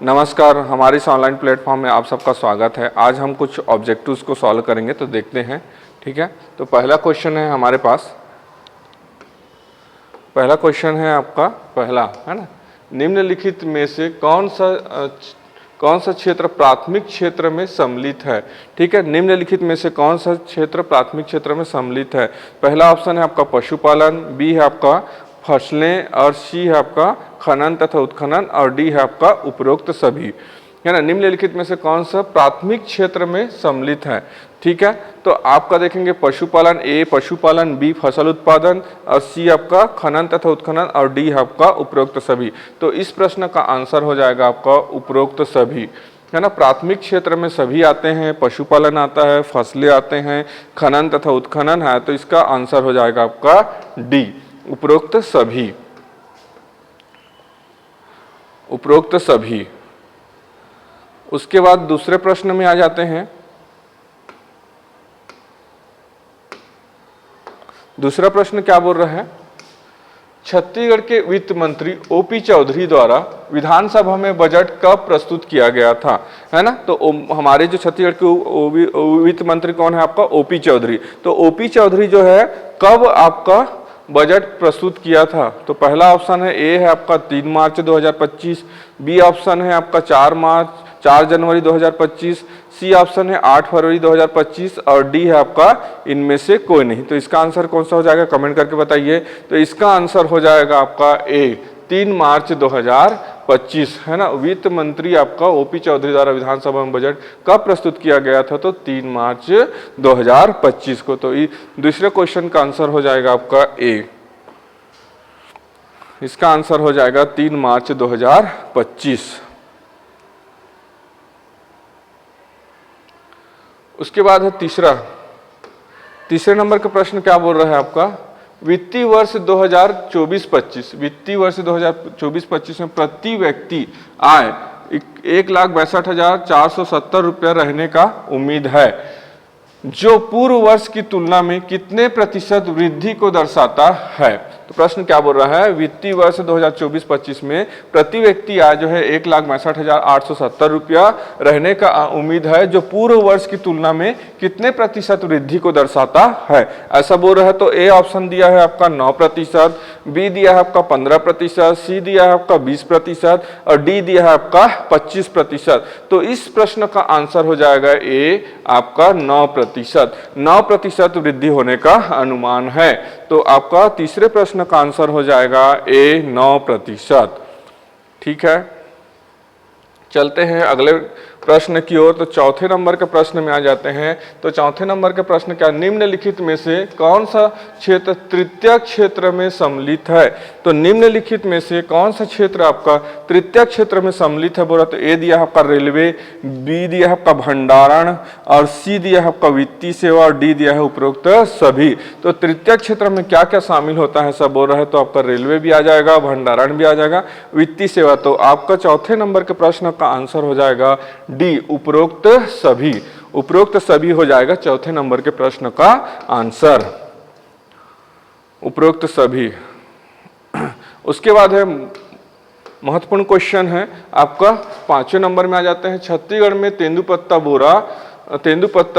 नमस्कार, हमारे इस ऑनलाइन प्लेटफॉर्म में आप सबका स्वागत है। आज हम कुछ ऑब्जेक्टिव्स को सॉल्व करेंगे, तो देखते हैं। ठीक है, तो पहला क्वेश्चन है हमारे पास। पहला क्वेश्चन है आपका पहला, है ना, निम्नलिखित में से कौन सा क्षेत्र प्राथमिक क्षेत्र में सम्मिलित है। ठीक है, निम्नलिखित में से कौन सा क्षेत्र प्राथमिक क्षेत्र में सम्मिलित है। पहला ऑप्शन है आपका पशुपालन, बी है आपका फसलें, और सी है आपका खनन तथा उत्खनन, और डी है आपका उपरोक्त सभी। है ना, निम्नलिखित में से कौन सा प्राथमिक क्षेत्र में सम्मिलित है। ठीक है, तो आपका देखेंगे पशुपालन, ए पशुपालन, बी फसल उत्पादन, और सी आपका खनन तथा उत्खनन, और डी है आपका उपरोक्त सभी। तो इस प्रश्न का आंसर हो जाएगा आपका उपरोक्त सभी। है ना, प्राथमिक क्षेत्र में सभी आते हैं, पशुपालन आता है, फसलें आते हैं, खनन तथा उत्खनन है, तो इसका आंसर हो जाएगा आपका डी, उपरोक्त सभी। उपरोक्त सभी। उसके बाद दूसरे प्रश्न में आ जाते हैं। दूसरा प्रश्न क्या बोल रहा है, छत्तीसगढ़ के वित्त मंत्री ओपी चौधरी द्वारा विधानसभा में बजट कब प्रस्तुत किया गया था। है ना, तो हमारे जो छत्तीसगढ़ के वित्त मंत्री कौन है आपका, ओपी चौधरी। तो ओपी चौधरी जो है कब आपका बजट प्रस्तुत किया था। तो पहला ऑप्शन है ए है आपका 3 मार्च 2025, बी ऑप्शन है आपका 4 जनवरी 2025, सी ऑप्शन है 8 फरवरी 2025, और डी है आपका इनमें से कोई नहीं। तो इसका आंसर कौन सा हो जाएगा, कमेंट करके बताइए। तो इसका आंसर हो जाएगा आपका ए, 3 मार्च 2025। है ना, वित्त मंत्री आपका ओपी चौधरी द्वारा विधानसभा में बजट कब प्रस्तुत किया गया था, तो 3 मार्च 2025 को। तो दूसरे क्वेश्चन का आंसर हो जाएगा आपका ए, इसका आंसर हो जाएगा 3 मार्च 2025। उसके बाद है तीसरे नंबर का प्रश्न क्या बोल रहा है आपका, वित्तीय वर्ष 2024-25, वित्तीय वर्ष 2024-25 में प्रति व्यक्ति आय 1,62,470 रुपया रहने का उम्मीद है, जो पूर्व वर्ष की तुलना में कितने प्रतिशत वृद्धि को दर्शाता है। तो प्रश्न क्या बोल रहा है, वित्तीय वर्ष 2024-25 में प्रति व्यक्ति आय जो है 1,62,870 रुपया रहने का उम्मीद है, जो पूर्व वर्ष की तुलना में कितने प्रतिशत वृद्धि को दर्शाता है। ऐसा बोल रहा है, तो ए ऑप्शन दिया है आपका 9%, बी दिया है आपका 15%, सी दिया है आपका 20%, और डी दिया है आपका 25%। तो इस प्रश्न का आंसर हो जाएगा ए आपका 9% वृद्धि होने का अनुमान है। तो आपका तीसरे प्रश्न का आंसर हो जाएगा ए 9%। ठीक है, चलते हैं अगले प्रश्न की ओर। तो चौथे नंबर के प्रश्न में आ जाते हैं। तो चौथे नंबर के प्रश्न क्या, निम्नलिखित में से कौन सा क्षेत्र तृतीय क्षेत्र में सम्मिलित है। तो निम्नलिखित में से कौन सा क्षेत्र आपका तृतीय क्षेत्र में सम्मिलित है बोला, तो ए दिया है आपका रेलवे, बी दिया है आपका भंडारण, और सी दिया है आपका वित्तीय सेवा, और डी दिया है उपरोक्त सभी। तो तृतीय क्षेत्र में क्या क्या शामिल होता है सब बोल रहा है, तो आपका रेलवे भी आ जाएगा, भंडारण भी आ जाएगा, वित्तीय सेवा। तो आपका चौथे नंबर के प्रश्न का आंसर हो जाएगा डी, उपरोक्त सभी। उपरोक्त सभी हो जाएगा चौथे नंबर के प्रश्न का आंसर, उपरोक्त सभी। उसके बाद है महत्वपूर्ण क्वेश्चन है आपका 5वें नंबर में आ जाते हैं। छत्तीसगढ़ में तेंदुपत्ता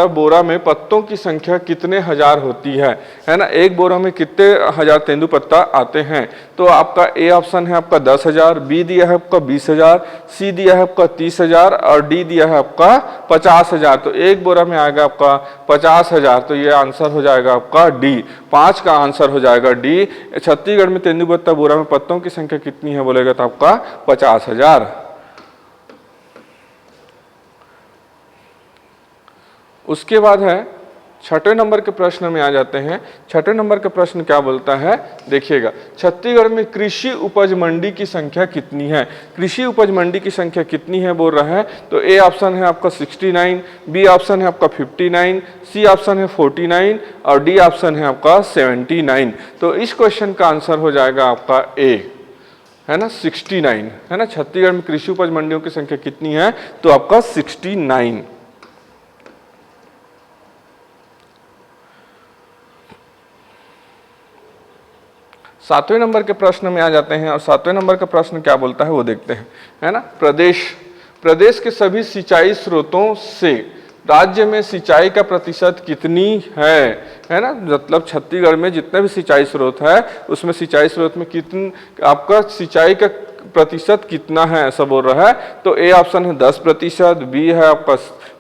बोरा में पत्तों की संख्या कितने हजार होती है ना, एक बोरा में कितने हजार तेंदुपत्ता आते हैं। तो आपका ए ऑप्शन है आपका 10,000, बी दिया है आपका 20,000, सी दिया है आपका 30,000, और डी दिया है आपका 50,000। तो एक बोरा में आएगा आपका 50,000। तो ये आंसर हो जाएगा आपका डी, 5 का आंसर हो जाएगा डी। छत्तीसगढ़ में तेंदुपत्ता बोरा में पत्तों की संख्या कितनी है बोलेगा, तो आपका 50,000। उसके बाद है छठे नंबर के प्रश्न में आ जाते हैं। छठे नंबर का प्रश्न क्या बोलता है, देखिएगा, छत्तीसगढ़ में कृषि उपज मंडी की संख्या कितनी है। कृषि उपज मंडी की संख्या कितनी है बोल रहा है, तो ए ऑप्शन है आपका 69, बी ऑप्शन है आपका 59, सी ऑप्शन है 49, और डी ऑप्शन है आपका 79। तो इस क्वेश्चन का आंसर हो जाएगा आपका ए, है ना, 69। है ना, छत्तीसगढ़ में कृषि उपज मंडियों की संख्या कितनी है, तो आपका 69। सातवें नंबर के प्रश्न में आ जाते हैं, और सातवें नंबर का प्रश्न क्या बोलता है वो देखते हैं। है ना, प्रदेश प्रदेश के सभी सिंचाई स्रोतों से राज्य में सिंचाई का प्रतिशत कितनी है ना। मतलब छत्तीसगढ़ में जितने भी सिंचाई स्रोत है उसमें सिंचाई स्रोत में कितन आपका सिंचाई का प्रतिशत कितना है ऐसा बोल रहा है। तो ए ऑप्शन है 10%, बी है आपका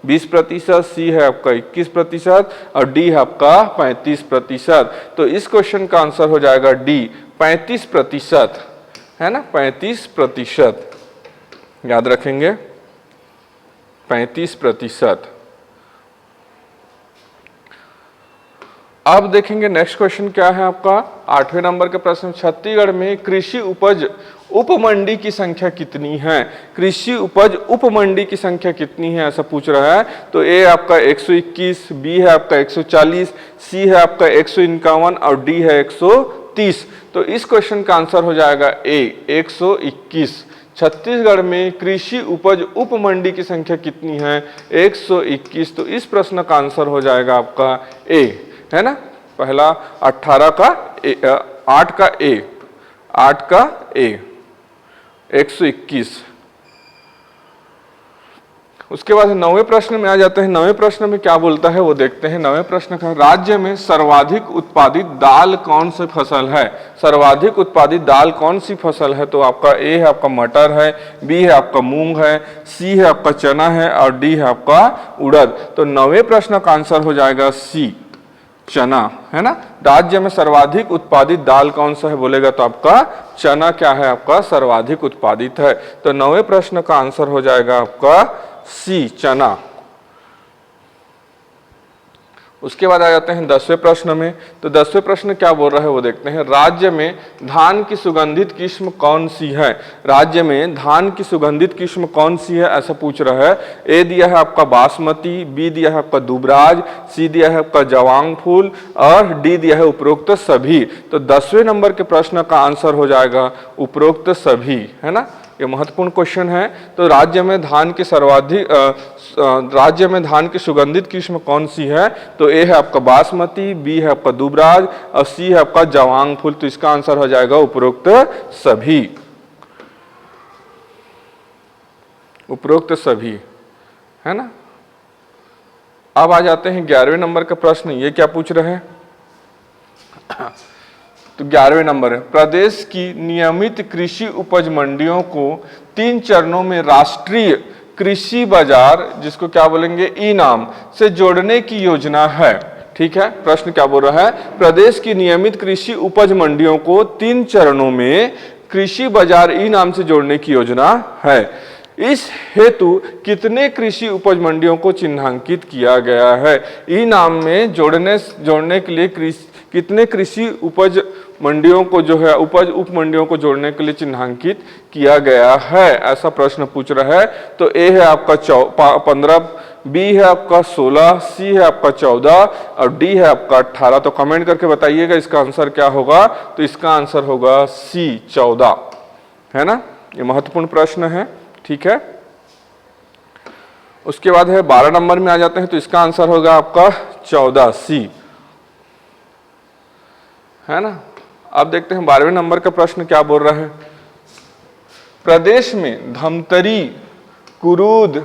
20%, सी है आपका 21% और डी है आपका 35%। तो इस क्वेश्चन का आंसर हो जाएगा डी 35%, है ना, 35%, याद रखेंगे 35%। अब देखेंगे नेक्स्ट क्वेश्चन क्या है आपका 8वें नंबर के प्रश्न। छत्तीसगढ़ में कृषि उपज उपमंडी की संख्या कितनी है। कृषि उपज उपमंडी की संख्या कितनी है ऐसा पूछ रहा है। तो ए आपका 121, बी है आपका 140, सी है आपका 151 और डी है 130। तो इस क्वेश्चन का आंसर हो जाएगा ए 121। छत्तीसगढ़ में कृषि उपज उपमंडी की संख्या कितनी है 121। तो इस प्रश्न का आंसर हो जाएगा आपका ए, है ना। पहला 18 का 8 का ए 8 का ए 121। उसके बाद 9वें प्रश्न में आ जाते हैं। 9वें प्रश्न में क्या बोलता है वो देखते हैं। 9वें प्रश्न का राज्य में सर्वाधिक उत्पादित दाल कौन सी फसल है। सर्वाधिक उत्पादित दाल कौन सी फसल है। तो आपका ए है आपका मटर है, बी है आपका मूंग है, सी है आपका चना है और डी है आपका उड़द। तो 9वें प्रश्न का आंसर हो जाएगा सी चना, है ना। राज्य में सर्वाधिक उत्पादित दाल कौन सा है बोलेगा तो आपका चना क्या है आपका सर्वाधिक उत्पादित है। तो 9वें प्रश्न का आंसर हो जाएगा आपका सी चना। उसके बाद आ जाते हैं 10वें प्रश्न में। तो 10वें प्रश्न क्या बोल रहा है वो देखते हैं। राज्य में धान की सुगंधित किस्म कौन सी है। राज्य में धान की सुगंधित किस्म कौन सी है ऐसा पूछ रहा है। ए दिया है आपका बासमती, बी दिया है आपका दुबराज, सी दिया है आपका जवांग फूल और डी दिया है उपरोक्त सभी। तो 10वें नंबर के प्रश्न का आंसर हो जाएगा उपरोक्त सभी, है ना। ये महत्वपूर्ण क्वेश्चन है। तो राज्य में धान की राज्य में धान की सुगंधित किस्म कौन सी है। तो ए है आपका बासमती, बी है आपका दुबराज और सी है आपका जवांग फूल। तो इसका आंसर हो जाएगा उपरोक्त सभी, उपरोक्त सभी, है ना। अब आ जाते हैं 11वें नंबर का प्रश्न। ये क्या पूछ रहे हैं। तो 11वें नंबर है प्रदेश की नियमित कृषि उपज मंडियों को 3 चरणों में राष्ट्रीय कृषि बाजार, जिसको क्या बोलेंगे ई नाम से जोड़ने की योजना है। ठीक है, प्रश्न क्या बोल रहा है। प्रदेश की नियमित कृषि उपज मंडियों को 3 चरणों में कृषि बाजार ई नाम से जोड़ने की योजना है। इस हेतु कितने कृषि उपज मंडियों को चिन्हांकित किया गया है। ई नाम में जोड़ने के लिए कितने कृषि उपज मंडियों को जो है उपज उप मंडियों को जोड़ने के लिए चिन्हांकित किया गया है ऐसा प्रश्न पूछ रहा है। तो ए है आपका 15, बी है आपका 16, सी है आपका 14 और डी है आपका 18। तो कमेंट करके बताइएगा इसका आंसर क्या होगा। तो इसका आंसर होगा सी 14, है ना। ये महत्वपूर्ण प्रश्न है, ठीक है। उसके बाद है 12 नंबर में आ जाते हैं। तो इसका आंसर होगा आपका 14 सी, है ना। अब देखते हैं 12वें नंबर का प्रश्न क्या बोल रहा है। प्रदेश में धमतरी, कुरूद,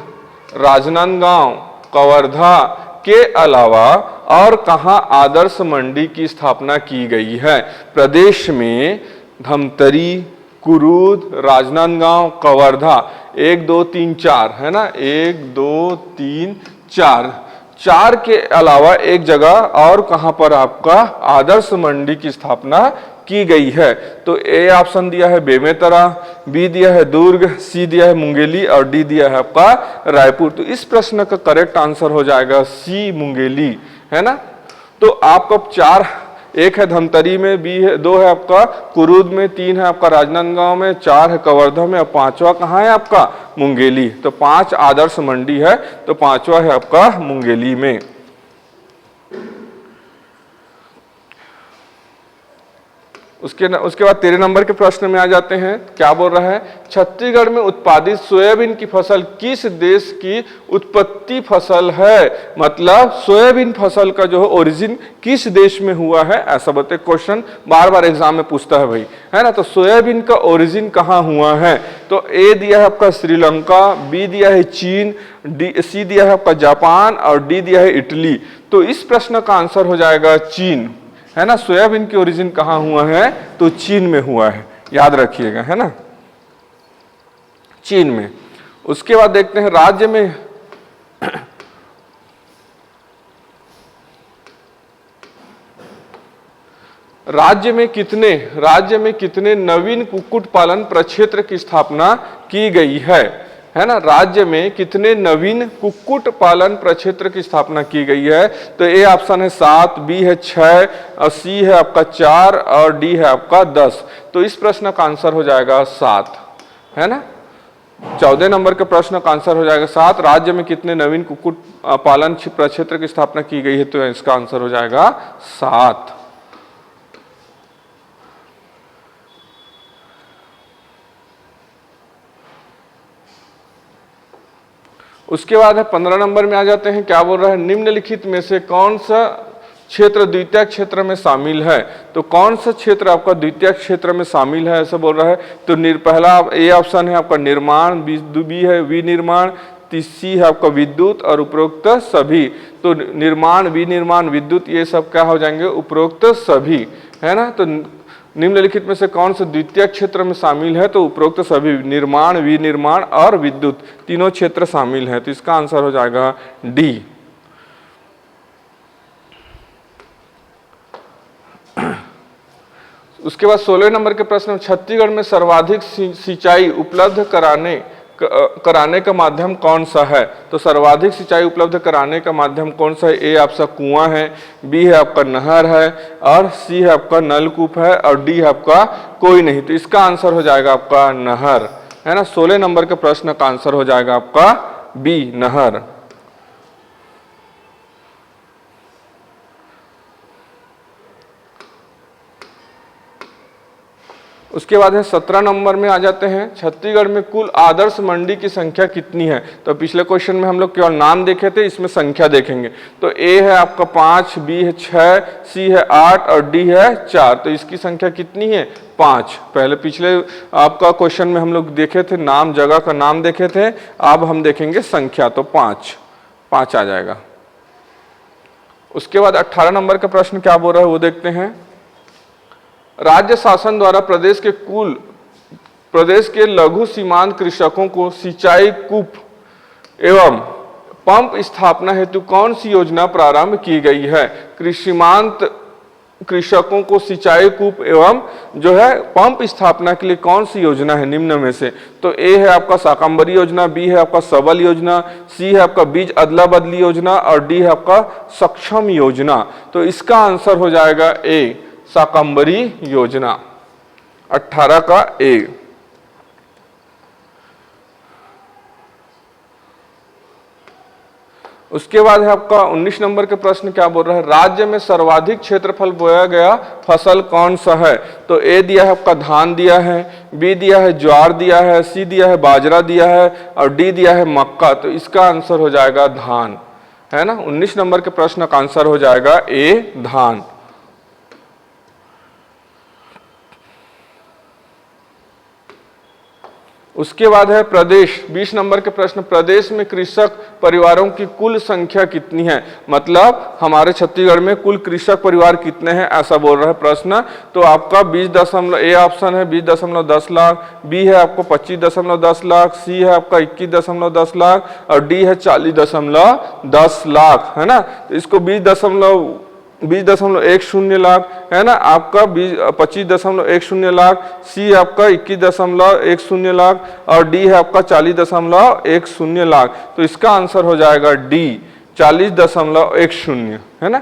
राजनांदगांव, कवर्धा के अलावा और कहां आदर्श मंडी की स्थापना की गई है। प्रदेश में धमतरी, कुरूद, राजनांदगांव, कवर्धा 1 2 3 4, है ना। 1 2 3 4 के अलावा एक जगह और कहां पर आपका आदर्श मंडी की स्थापना की गई है। तो ए ऑप्शन दिया है बेमेतरा, बी दिया है दुर्ग, सी दिया है मुंगेली और डी दिया है आपका रायपुर। तो इस प्रश्न का करेक्ट आंसर हो जाएगा सी मुंगेली, है ना। तो आपका 4, 1 है धमतरी में, बी है 2 है आपका कुरूद में, 3 है आपका राजनांदगांव में, 4 है कवर्धा में और 5वां कहाँ है आपका मुंगेली। तो 5 आदर्श मंडी है। तो 5वां है आपका मुंगेली में। उसके बाद 13 नंबर के प्रश्न में आ जाते हैं। क्या बोल रहा है, छत्तीसगढ़ में उत्पादित सोयाबीन की फसल किस देश की उत्पत्ति फसल है। मतलब सोयाबीन फसल का जो ओरिजिन किस देश में हुआ है, ऐसा बताए। क्वेश्चन बार बार एग्जाम में पूछता है भाई, है ना। तो सोयाबीन का ओरिजिन कहाँ हुआ है, तो ए दिया है आपका श्रीलंका, बी दिया है चीन, सी दिया है आपका जापान और डी दिया है इटली। तो इस प्रश्न का आंसर हो जाएगा चीन, है ना। सोयाबीन की ओरिजिन कहाँ हुआ है, तो चीन में हुआ है, याद रखिएगा, है ना, चीन में। उसके बाद देखते हैं राज्य में कितने नवीन कुक्कुट पालन प्रक्षेत्र की स्थापना की गई है ना। राज्य में कितने नवीन कुक्कुट पालन प्रक्षेत्र की स्थापना की गई है, तो ए ऑप्शन है 7, बी है 6 और सी है आपका 4 और डी है आपका 10। तो इस प्रश्न का आंसर हो जाएगा 7, है ना। 14 नंबर के प्रश्न का आंसर हो जाएगा 7। राज्य में कितने नवीन कुक्कुट पालन प्रक्षेत्र की स्थापना की गई है, तो इसका आंसर हो जाएगा 7। उसके बाद है 15 नंबर में आ जाते हैं। क्या बोल रहा है, निम्नलिखित में से कौन सा क्षेत्र द्वितीय क्षेत्र में शामिल है। तो कौन सा क्षेत्र आपका द्वितीय क्षेत्र में शामिल है, ऐसा बोल रहा है। तो पहला ए ऑप्शन है आपका निर्माण, बी है विनिर्माण, सी है आपका विद्युत और उपरोक्त सभी। तो निर्माण, विनिर्माण, विद्युत ये सब क्या हो जाएंगे, उपरोक्त सभी, है ना। तो निम्नलिखित में से कौन सा द्वितीय क्षेत्र में शामिल है, तो उपरोक्त सभी, निर्माण, विनिर्माण और विद्युत तीनों क्षेत्र शामिल है। तो इसका आंसर हो जाएगा डी। उसके बाद 16 नंबर के प्रश्न में छत्तीसगढ़ में सर्वाधिक सिंचाई उपलब्ध कराने का माध्यम कौन सा है। तो सर्वाधिक सिंचाई उपलब्ध कराने का माध्यम कौन सा है। ए आपका कुआं है, बी है आपका नहर है और सी है आपका नलकूप है और डी है आपका कोई नहीं। तो इसका आंसर हो जाएगा आपका नहर, है ना। 16 नंबर के प्रश्न का आंसर हो जाएगा आपका बी, नहर। उसके बाद है 17 नंबर में आ जाते हैं। छत्तीसगढ़ में कुल आदर्श मंडी की संख्या कितनी है। तो पिछले क्वेश्चन में हम लोग केवल नाम देखे थे, इसमें संख्या देखेंगे। तो ए है आपका 5, बी है 6, सी है 8 और डी है 4। तो इसकी संख्या कितनी है, 5। पहले पिछले आपका क्वेश्चन में हम लोग देखे थे, नाम, जगह का नाम देखे थे, अब हम देखेंगे संख्या। तो 5 आ जाएगा। उसके बाद 18 नंबर का प्रश्न क्या बोल रहा है वो देखते हैं। राज्य शासन द्वारा प्रदेश के लघु सीमांत कृषकों को सिंचाई कूप एवं पंप स्थापना हेतु कौन सी योजना प्रारंभ की गई है। सीमांत कृषकों को सिंचाई कूप एवं जो है पंप स्थापना के लिए कौन सी योजना है निम्न में से। तो ए है आपका शाकंभरी योजना, बी है आपका सबल योजना, सी है आपका बीज अदला बदली योजना और डी है आपका सक्षम योजना। तो इसका आंसर हो जाएगा ए, शाकंभरी योजना, 18 का ए। उसके बाद है आपका 19 नंबर के प्रश्न क्या बोल रहा है। राज्य में सर्वाधिक क्षेत्रफल बोया गया फसल कौन सा है। तो ए दिया है आपका धान दिया है, बी दिया है ज्वार दिया है, सी दिया है बाजरा दिया है और डी दिया है मक्का। तो इसका आंसर हो जाएगा धान, है ना। 19 नंबर के प्रश्न का आंसर हो जाएगा ए, धान। उसके बाद है प्रदेश, 20 नंबर के प्रश्न। प्रदेश में कृषक परिवारों की कुल संख्या कितनी है। मतलब हमारे छत्तीसगढ़ में कुल कृषक परिवार कितने हैं, ऐसा बोल रहा है प्रश्न। तो आपका 20 ए ऑप्शन है 20.10 लाख, बी है आपको 25.10 लाख, सी है आपका 21.10 लाख और डी है 40.10 लाख, है ना। तो इसको 20.10 लाख, है ना। आपका 25.10 लाख, सी आपका 21.10 लाख और डी है आपका 40.10 लाख। तो इसका आंसर हो जाएगा डी, 40.10, है ना।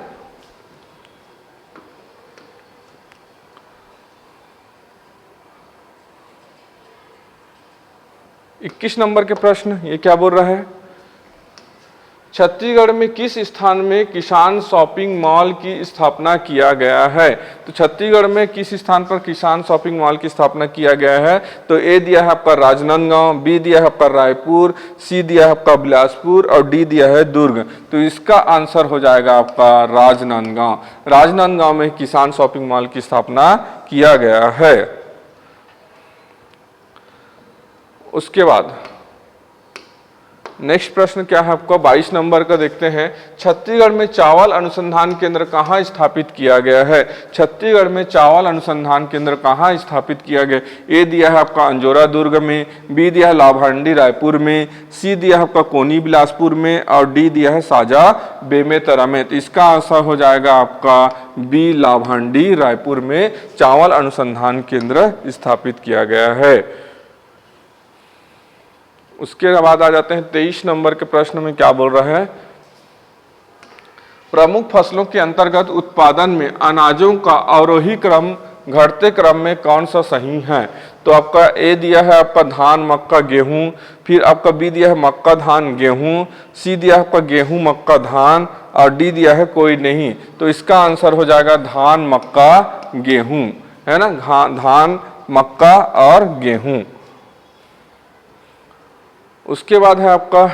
इक्कीस नंबर के प्रश्न, ये क्या बोल रहा है। छत्तीसगढ़ में किस स्थान में किसान शॉपिंग मॉल की स्थापना किया गया है? तो छत्तीसगढ़ में किस स्थान पर किसान शॉपिंग मॉल की स्थापना किया गया है? तो ए दिया है आपका राजनांदगांव, बी दिया है आपका रायपुर, सी दिया है आपका बिलासपुर और डी दिया है दुर्ग। तो इसका आंसर हो जाएगा आपका राजनांदगांव। राजनांदगांव में किसान शॉपिंग मॉल की स्थापना किया गया है। उसके बाद नेक्स्ट प्रश्न क्या है आपका 22 नंबर का देखते हैं। छत्तीसगढ़ में चावल अनुसंधान केंद्र कहाँ स्थापित किया गया है? छत्तीसगढ़ में चावल अनुसंधान केंद्र कहाँ स्थापित किया गया? ए दिया है आपका अंजोरा दुर्ग में, बी दिया है लाभांडी रायपुर में, सी दिया है आपका कोनी बिलासपुर में और डी दिया है साजा बेमेतरा में। तो इसका आंसर हो जाएगा आपका बी लाभांडी रायपुर में चावल अनुसंधान केंद्र स्थापित किया गया है। उसके बाद आ जाते हैं 23 नंबर के प्रश्न में क्या बोल रहा है। प्रमुख फसलों के अंतर्गत उत्पादन में अनाजों का अवरोही क्रम घटते क्रम में कौन सा सही है? तो आपका ए दिया है आपका धान मक्का गेहूं, फिर आपका बी दिया है मक्का धान गेहूं, सी दिया है आपका गेहूं मक्का धान और डी दिया है कोई नहीं। तो इसका आंसर हो जाएगा धान मक्का गेहूं, है ना, धान मक्का और गेहूं। उसके बाद है आपका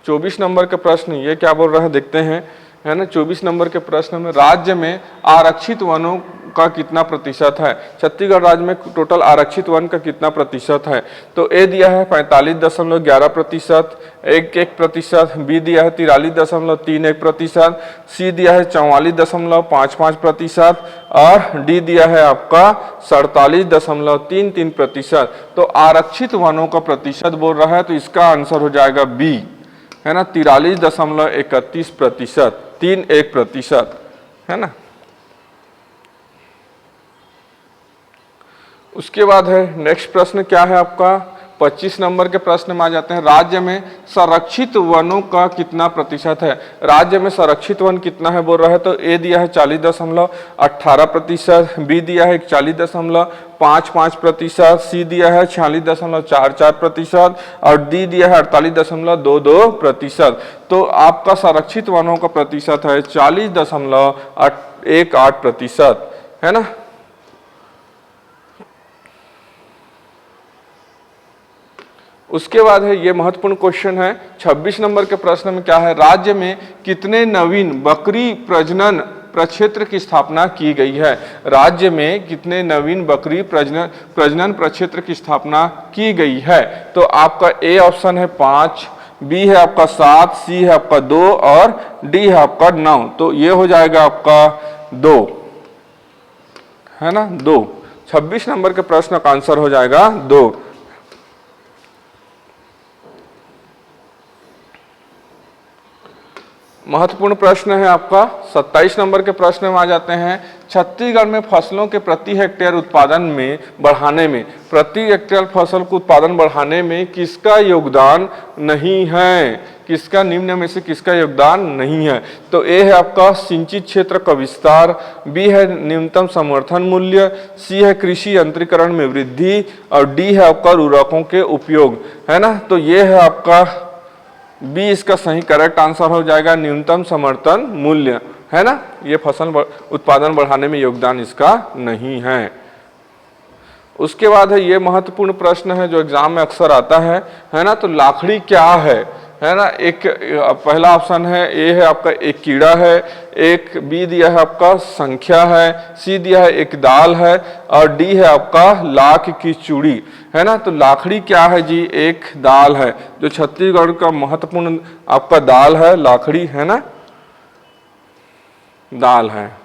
24 नंबर के प्रश्न, ये क्या बोल रहा है देखते हैं, है ना। 24 नंबर के प्रश्न में राज्य में आरक्षित वनों का कितना प्रतिशत है? छत्तीसगढ़ राज्य में टोटल आरक्षित वन का कितना प्रतिशत है? तो ए दिया है 45.11%, 1%, बी दिया है 43.31%, सी दिया है 44.55% और डी दिया है आपका 47.33%। तो आरक्षित वनों का प्रतिशत बोल रहा है, तो इसका आंसर हो जाएगा बी, है ना, 43.31%, 31%, है ना। उसके बाद है नेक्स्ट प्रश्न क्या है आपका 25 नंबर के प्रश्न में आ जाते हैं। राज्य में संरक्षित वनों का कितना प्रतिशत है? राज्य में संरक्षित वन कितना है बोल रहा है, तो ए दिया है 40.18%, बी दिया है 40.55%, सी दिया है 46.44% और डी दिया है 48.22%। तो आपका संरक्षित वनों का प्रतिशत है 40.18%, है ना। उसके बाद है ये महत्वपूर्ण क्वेश्चन है 26 नंबर के प्रश्न में क्या है। राज्य में कितने नवीन बकरी प्रजनन प्रक्षेत्र की स्थापना की गई है? राज्य में कितने नवीन बकरी प्रजनन प्रक्षेत्र की स्थापना की गई है? तो आपका ए ऑप्शन है 5, बी है आपका 7, सी है आपका 2 और डी है आपका 9। तो ये हो जाएगा आपका 2, है ना, 2। 26 नंबर के प्रश्न का आंसर हो जाएगा 2। महत्वपूर्ण प्रश्न है आपका 27 नंबर के प्रश्न में आ जाते हैं। छत्तीसगढ़ में फसलों के प्रति हेक्टेयर उत्पादन में बढ़ाने में, प्रति हेक्टेयर फसल को उत्पादन बढ़ाने में किसका योगदान नहीं है? किसका निम्न में से किसका योगदान नहीं है? तो ए है आपका सिंचित क्षेत्र का विस्तार, बी है न्यूनतम समर्थन मूल्य, सी है कृषि यंत्रीकरण में वृद्धि और डी है आपका उर्वरकों के उपयोग, है ना। तो ये है आपका बी, इसका सही करेक्ट आंसर हो जाएगा न्यूनतम समर्थन मूल्य, है ना। ये फसल उत्पादन बढ़ाने में योगदान इसका नहीं है। उसके बाद है ये महत्वपूर्ण प्रश्न है जो एग्जाम में अक्सर आता है ना। तो लाखड़ी क्या है ना। एक पहला ऑप्शन है, ए है आपका एक कीड़ा है, एक बी दिया है आपका संख्या है, सी दिया है एक दाल है और डी है आपका लाख की चूड़ी, है ना। तो लाखड़ी क्या है जी? एक दाल है, जो छत्तीसगढ़ का महत्वपूर्ण आपका दाल है, लाखड़ी, है ना, दाल है।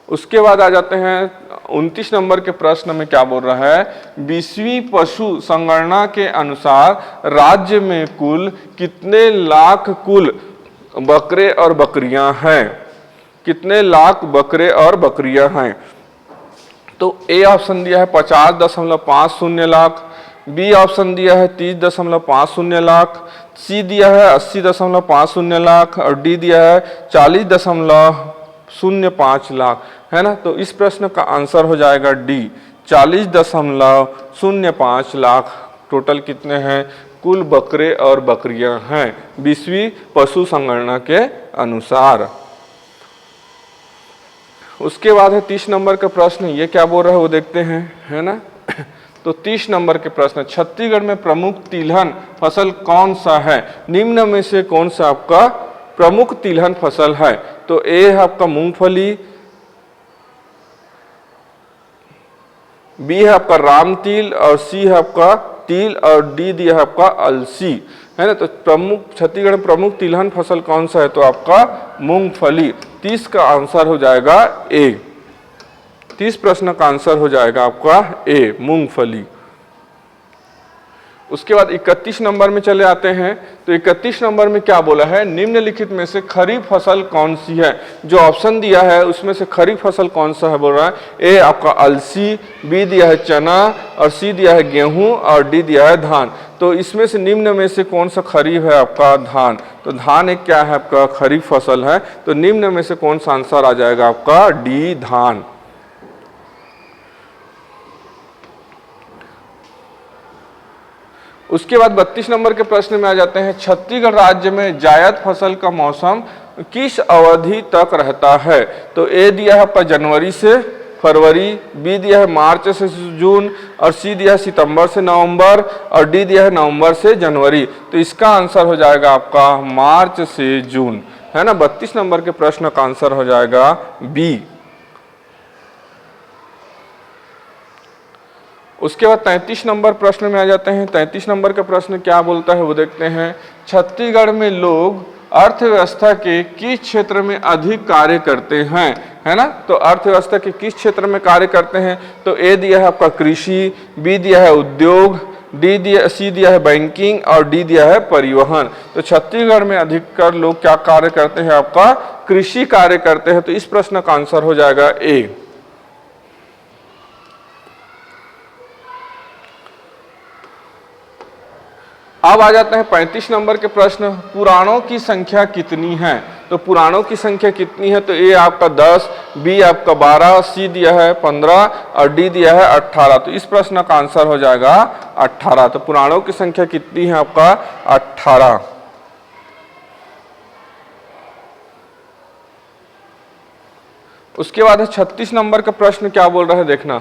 उसके बाद आ जाते हैं 29 नंबर के प्रश्न में क्या बोल रहा है। 20वीं पशु संगणना के अनुसार राज्य में कुल कितने लाख कुल बकरे और बकरियां हैं? कितने लाख बकरे और बकरियां हैं? तो ए ऑप्शन दिया है 50.50 लाख, बी ऑप्शन दिया है 30.50 लाख, सी दिया है 80.50 लाख और डी दिया है 40.05 लाख, है ना। तो इस प्रश्न का आंसर हो जाएगा डी, 40.05 लाख टोटल कितने हैं, कुल बकरे और बकरियां हैं 20वीं पशु संगणना के अनुसार। उसके बाद है 30 नंबर का प्रश्न, ये क्या बोल रहा है वो देखते हैं, है ना। तो 30 नंबर के प्रश्न, छत्तीसगढ़ में प्रमुख तिलहन फसल कौन सा है, निम्न में से कौन सा आपका प्रमुख तिलहन फसल है। तो ए है आपका मूंगफली, बी है आपका राम तिल, और सी है आपका तिल, और डी दिया है आपका अलसी, है ना। तो प्रमुख छत्तीसगढ़ में प्रमुख तिलहन फसल कौन सा है, तो आपका मूंगफली। 30 का आंसर हो जाएगा ए, 30 प्रश्न का आंसर हो जाएगा आपका ए, मूंगफली। उसके बाद 31 नंबर में चले आते हैं। तो 31 नंबर में क्या बोला है, निम्नलिखित में से खरीफ फसल कौन सी है। जो ऑप्शन दिया है उसमें से खरीफ फसल कौन सा है बोल रहा है, ए आपका अलसी, बी दिया है चना, और सी दिया है गेहूं, और डी दिया है धान। तो इसमें से निम्न में से कौन सा खरीफ है, आपका धान। तो धान एक क्या है, आपका खरीफ फसल है। तो निम्न में से कौन सा आंसर आ जाएगा, आपका डी धान। उसके बाद 32 नंबर के प्रश्न में आ जाते हैं, छत्तीसगढ़ राज्य में जायद फसल का मौसम किस अवधि तक रहता है। तो ए दिया है आपका जनवरी से फरवरी, बी दिया है मार्च से जून, और सी दिया है सितंबर से नवंबर, और डी दिया है नवंबर से जनवरी। तो इसका आंसर हो जाएगा आपका मार्च से जून, है ना। 32 नंबर के प्रश्न का आंसर हो जाएगा बी। उसके बाद 33 नंबर प्रश्न में आ जाते हैं। 33 नंबर का प्रश्न क्या बोलता है वो देखते हैं, छत्तीसगढ़ में लोग अर्थव्यवस्था के किस क्षेत्र में अधिक कार्य करते हैं, है ना। तो अर्थव्यवस्था के किस क्षेत्र में कार्य करते हैं। तो ए दिया है आपका कृषि, बी दिया है उद्योग, सी दिया है बैंकिंग, और डी दिया है परिवहन। तो छत्तीसगढ़ में अधिकतर लोग क्या कार्य करते हैं, आपका कृषि कार्य करते हैं। तो इस प्रश्न का आंसर हो जाएगा ए। अब आ जाते हैं 35 नंबर के प्रश्न, पुराणों की संख्या कितनी है। तो पुराणों की संख्या कितनी है। तो ए आपका 10, बी आपका 12, सी दिया है 15, और डी दिया है 18। तो इस प्रश्न का आंसर हो जाएगा 18। तो पुराणों की संख्या कितनी है, आपका 18। उसके बाद है 36 नंबर का प्रश्न, क्या बोल रहा है देखना,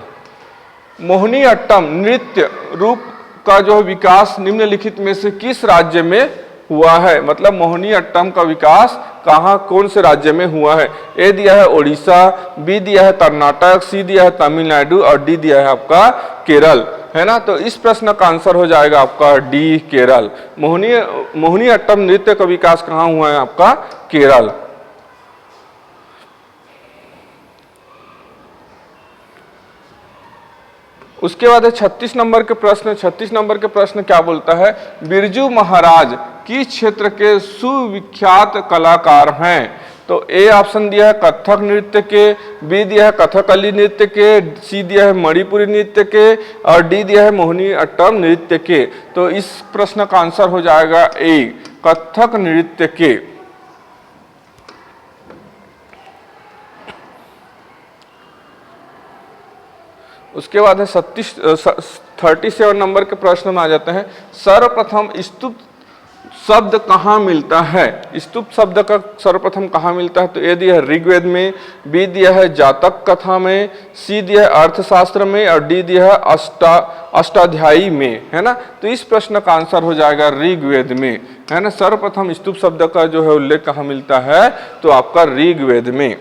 मोहिनी अट्टम नृत्य रूप का जो विकास निम्नलिखित में से किस राज्य में हुआ है। मतलब मोहिनी अट्टम का विकास कहाँ कौन से राज्य में हुआ है। ए दिया है ओडिशा, बी दिया है कर्नाटक, सी दिया है तमिलनाडु, और डी दिया है आपका केरल, है ना। तो इस प्रश्न का आंसर हो जाएगा आपका डी केरल। मोहिनी अट्टम नृत्य का विकास कहाँ हुआ है, आपका केरल। उसके बाद है 36 नंबर के प्रश्न। 36 नंबर के प्रश्न क्या बोलता है, बिरजू महाराज किस क्षेत्र के सुविख्यात कलाकार हैं। तो ए ऑप्शन दिया है कथक नृत्य के, बी दिया है कथकली नृत्य के, सी दिया है मणिपुरी नृत्य के, और डी दिया है मोहिनी अट्टम नृत्य के। तो इस प्रश्न का आंसर हो जाएगा ए, कथक नृत्य के। उसके बाद है 37 नंबर के प्रश्न में आ जाते हैं, सर्वप्रथम स्तुप शब्द कहाँ मिलता है। स्तुप शब्द का सर्वप्रथम कहाँ मिलता है। तो ए दिया है ऋग्वेद में, बी दिया है जातक कथा में, सी दिया है अर्थशास्त्र में, और डी दिया है अष्टाध्यायी में, है ना। तो इस प्रश्न का आंसर हो जाएगा ऋग्वेद में, है ना। सर्वप्रथम स्तुप शब्द का जो है उल्लेख कहाँ मिलता है, तो आपका ऋग्वेद में।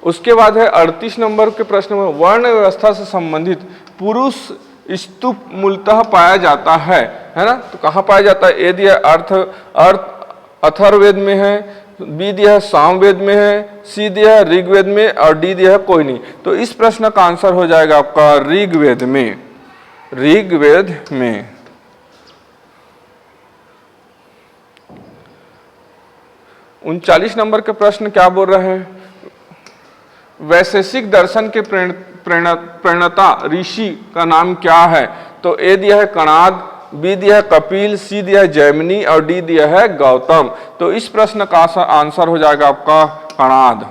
उसके बाद है 38 नंबर के प्रश्न में, वर्ण व्यवस्था से संबंधित पुरुष स्तूप मूलतः पाया जाता है ना। तो कहाँ पाया जाता है। ए दिया अथर्ववेद में है, बी दिया है सामवेद में है, सी दिया है ऋग्वेद में, और डी दिया है कोई नहीं। तो इस प्रश्न का आंसर हो जाएगा आपका ऋग्वेद में, ऋग्वेद में। उनचालीस नंबर के प्रश्न क्या बोल रहे हैं, वैशेषिक दर्शन के प्रणेता ऋषि का नाम क्या है। तो ए दिया है कणाद, बी दिया है कपिल, सी दिया है जैमिनी, और डी दिया है गौतम। तो इस प्रश्न का आंसर हो जाएगा आपका कणाद।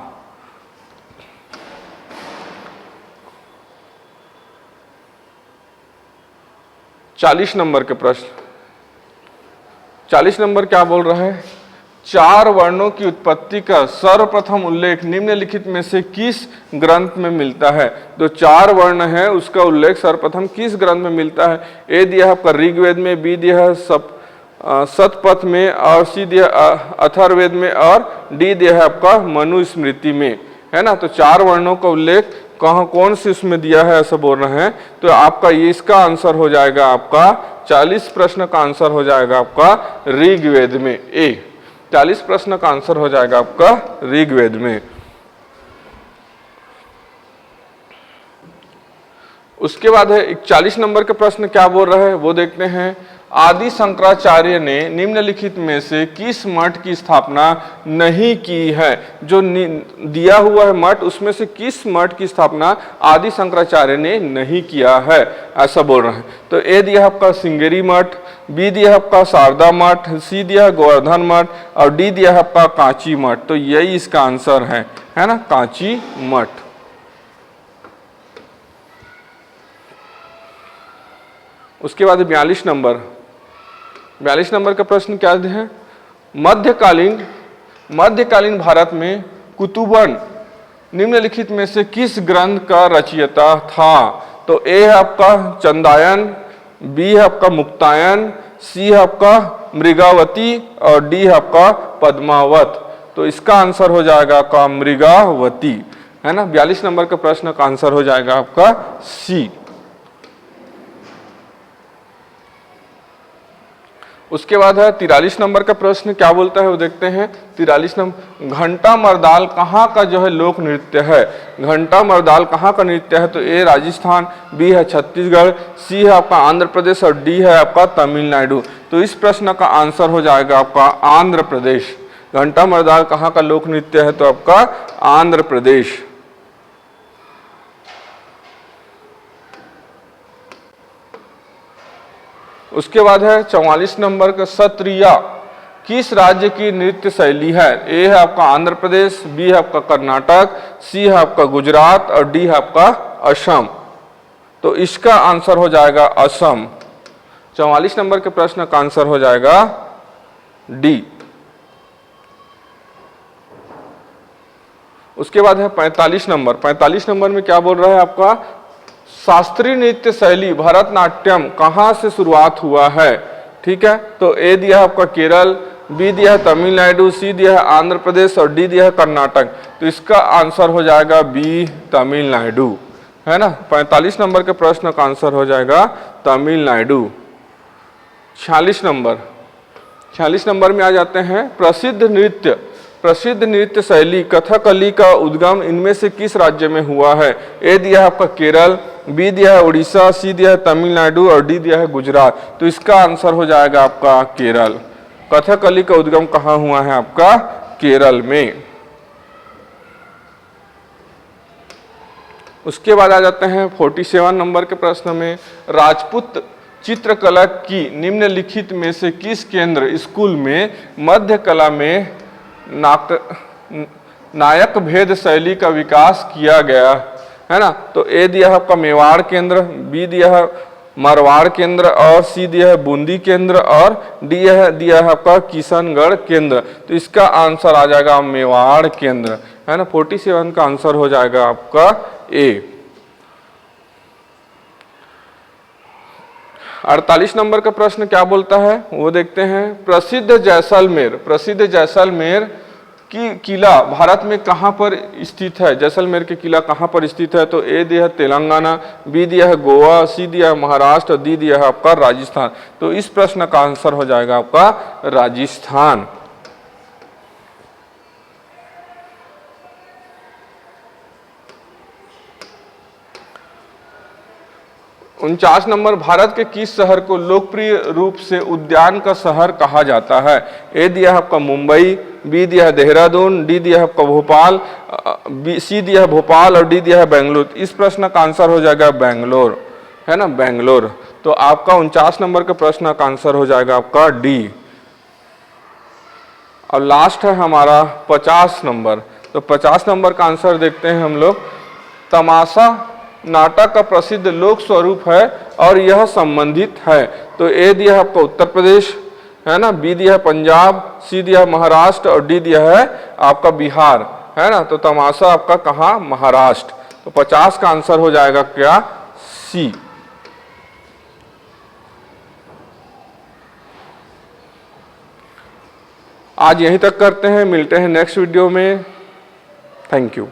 40 नंबर के प्रश्न, 40 नंबर क्या बोल रहा है? 4 वर्णों की उत्पत्ति का सर्वप्रथम उल्लेख निम्नलिखित में से किस ग्रंथ में मिलता है? तो 4 वर्ण है, उसका उल्लेख सर्वप्रथम किस ग्रंथ में मिलता है? ए दिया है आपका ऋग्वेद में, बी दिया है शतपथ में, और सी दिया अथर्ववेद में, और डी दिया है आपका मनुस्मृति में, है ना। तो 4 वर्णों का उल्लेख कहाँ कौन से उसमें दिया है ऐसा बोल रहे हैं। तो आपका ये इसका आंसर हो जाएगा, आपका 40 प्रश्न का आंसर हो जाएगा आपका ऋग्वेद में। ए 40 प्रश्न का आंसर हो जाएगा आपका ऋग्वेद में। उसके बाद है 41 नंबर के प्रश्न क्या बोल रहा है वो देखते हैं। आदि शंकराचार्य ने निम्नलिखित में से किस मठ की स्थापना नहीं की है? जो दिया हुआ है मठ, उसमें से किस मठ की स्थापना आदि शंकराचार्य ने नहीं किया है, ऐसा बोल रहे हैं। तो ए दिया आपका सिंगेरी मठ, बी दिया आपका शारदा मठ, सी दिया गोवर्धन मठ, और डी दिया आपका कांची मठ। तो यही इसका आंसर है ना, कांची मठ। उसके बाद 42 नंबर का प्रश्न क्या है? मध्यकालीन भारत में कुतुबन निम्नलिखित में से किस ग्रंथ का रचयिता था? तो ए है आपका चंदायन, बी है आपका मुक्तायन, सी है आपका मृगावती, और डी है आपका पद्मावत। तो इसका आंसर हो जाएगा आपका मृगावती, है ना। 42 नंबर का प्रश्न का आंसर हो जाएगा आपका सी। उसके बाद है 43 नंबर का प्रश्न क्या बोलता है वो देखते हैं। 43 नंबर, घंटा मर्दाल कहाँ का जो है लोक नृत्य है? घंटा मर्दाल कहाँ का नृत्य है? तो ए राजस्थान, बी है छत्तीसगढ़, सी है आपका आंध्र प्रदेश, और डी है आपका तमिलनाडु। तो इस प्रश्न का आंसर हो जाएगा आपका आंध्र प्रदेश। घंटा मर्दाल कहाँ का लोक नृत्य है? तो आपका आंध्र प्रदेश। उसके बाद है 44 नंबर का सत्रिया किस राज्य की नृत्य शैली है? ए है आपका आंध्र प्रदेश, बी है आपका कर्नाटक, सी है आपका गुजरात, और डी है आपका असम। तो इसका आंसर हो जाएगा असम। 44 नंबर के प्रश्न का आंसर हो जाएगा डी। उसके बाद है 45 नंबर। 45 नंबर में क्या बोल रहा है आपका? शास्त्रीय नृत्य शैली भरतनाट्यम कहाँ से शुरुआत हुआ है? ठीक है, तो ए दिया है आपका केरल, बी दिया है तमिलनाडु, सी दिया है आंध्र प्रदेश, और डी दिया है कर्नाटक। तो इसका आंसर हो जाएगा बी तमिलनाडु, है ना। 45 नंबर के प्रश्न का आंसर हो जाएगा तमिलनाडु। 46 नंबर में आ जाते हैं प्रसिद्ध नृत्य शैली कथकली का उद्गम इनमें से किस राज्य में हुआ है? ए दिया है आपका केरल, बी दिया है उड़ीसा, सी दिया है तमिलनाडु, और डी दिया है गुजरात। तो इसका आंसर हो जाएगा आपका केरल। कथकली का उद्गम कहाँ हुआ है? आपका केरल में। उसके बाद आ जाते हैं 47 नंबर के प्रश्न में। राजपूत चित्रकला की निम्नलिखित में से किस केंद्र स्कूल में मध्य कला में नायक भेद शैली का विकास किया गया, है ना। तो ए दिया है आपका मेवाड़ केंद्र, बी दिया है मारवाड़ केंद्र, और सी दिया है बूंदी केंद्र, और डी दिया है आपका किशनगढ़ केंद्र। तो इसका आंसर आ जाएगा मेवाड़ केंद्र, है ना। 47 का आंसर हो जाएगा आपका ए। 48 नंबर का प्रश्न क्या बोलता है वो देखते हैं। प्रसिद्ध जैसलमेर की किला भारत में कहाँ पर स्थित है? जैसलमेर के किला कहाँ पर स्थित है? तो ए दिया है तेलंगाना, बी दिया है गोवा, सी दिया है महाराष्ट्र, और डी दिया है आपका राजस्थान। तो इस प्रश्न का आंसर हो जाएगा आपका राजस्थान। उनचास नंबर, भारत के किस शहर को लोकप्रिय रूप से उद्यान का शहर कहा जाता है? ए दिया है आपका मुंबई, बी दिया है देहरादून, डी दिया है आपका भोपाल, सी दिया है भोपाल, और डी दिया है बेंगलुरु। इस प्रश्न का आंसर हो जाएगा बेंगलोर, है ना, बेंगलोर। तो आपका 49 नंबर के प्रश्न का आंसर हो जाएगा आपका डी। और लास्ट है हमारा 50 नंबर। तो 50 नंबर का आंसर देखते हैं हम लोग। नाटक का प्रसिद्ध लोक स्वरूप है और यह संबंधित है। तो ए दिया है आपका उत्तर प्रदेश, है ना, बी दिया है पंजाब, सी दिया है महाराष्ट्र और डी दिया है आपका बिहार, है ना। तो तमाशा आपका कहाँ, महाराष्ट्र। तो 50 का आंसर हो जाएगा क्या, सी। आज यहीं तक करते हैं, मिलते हैं नेक्स्ट वीडियो में। Thank you.